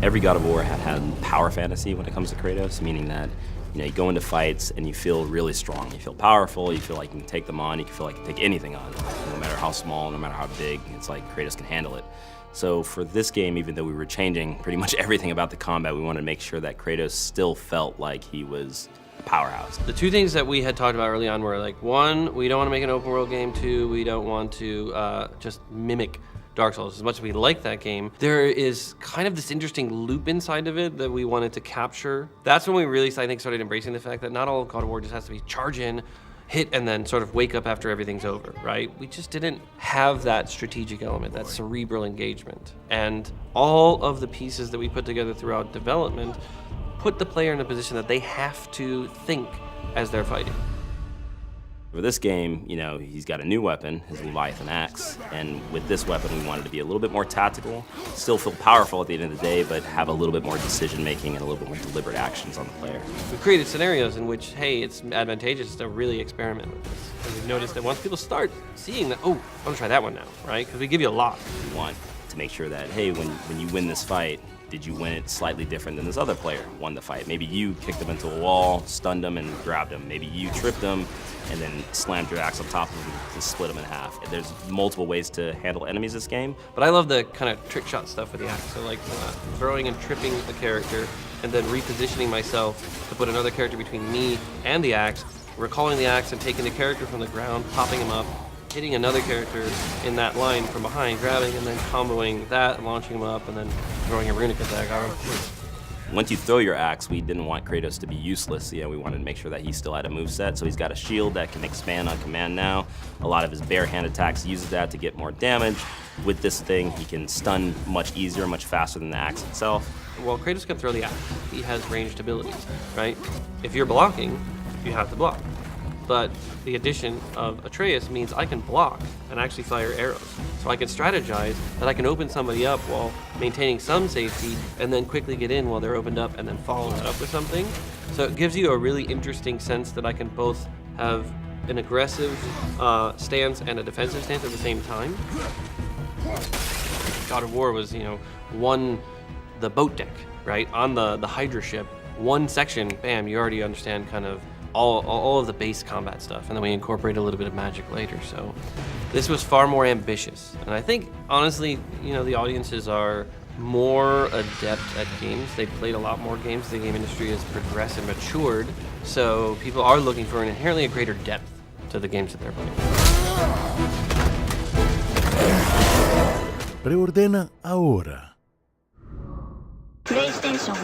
Every God of War had power fantasy when it comes to Kratos, meaning that you go into fights and you feel really strong. You feel powerful, you feel like you can take them on, you can feel like you can take anything on, no matter how small, no matter how big, it's like Kratos can handle it. So for this game, even though we were changing pretty much everything about the combat, we wanted to make sure that Kratos still felt like he was a powerhouse. The two things that we had talked about early on were like, one, we don't want to make an open world game. Two, we don't want to just mimic Dark Souls. As much as we like that game, there is kind of this interesting loop inside of it that we wanted to capture. That's when we really, I think, started embracing the fact that not all of God of War just has to be charge in, hit, and then sort of wake up after everything's over, right? We just didn't have that strategic element, that cerebral engagement. And all of the pieces that we put together throughout development put the player in a position that they have to think as they're fighting. For this game, he's got a new weapon, his Leviathan axe, and with this weapon we wanted to be a little bit more tactical, still feel powerful at the end of the day, but have a little bit more decision-making and a little bit more deliberate actions on the player. We've created scenarios in which, hey, it's advantageous to really experiment with this. And we've noticed that once people start seeing that, oh, I'm gonna try that one now, right? Because we give you a lot. We want to make sure that, hey, when you win this fight, did you win it slightly different than this other player won the fight? Maybe you kicked him into a wall, stunned him, and grabbed him. Maybe you tripped him and then slammed your axe on top of him to split him in half. There's multiple ways to handle enemies this game. But I love the kind of trick shot stuff with the axe. So like throwing and tripping the character and then repositioning myself to put another character between me and the axe, recalling the axe and taking the character from the ground, popping him up, hitting another character in that line from behind, grabbing and then comboing that, launching him up, and then throwing a runic attack on him. Once you throw your axe, we didn't want Kratos to be useless. We wanted to make sure that he still had a moveset, so he's got a shield that can expand on command now. A lot of his bare hand attacks uses that to get more damage. With this thing, he can stun much easier, much faster than the axe itself. Well, Kratos can throw the axe. He has ranged abilities, right? If you're blocking, you have to block. But the addition of Atreus means I can block and actually fire arrows. So I can strategize that I can open somebody up while maintaining some safety and then quickly get in while they're opened up and then follow that up with something. So it gives you a really interesting sense that I can both have an aggressive stance and a defensive stance at the same time. God of War was, the boat deck, right? On the Hydra ship, one section, bam, you already understand kind of all of the base combat stuff, and then we incorporate a little bit of magic later. So this was far more ambitious, and I think honestly, the audiences are more adept at games. They've played a lot more games. The game industry has progressed and matured, so people are looking for an inherently greater depth to the games that they're playing. Preordena ahora. PlayStation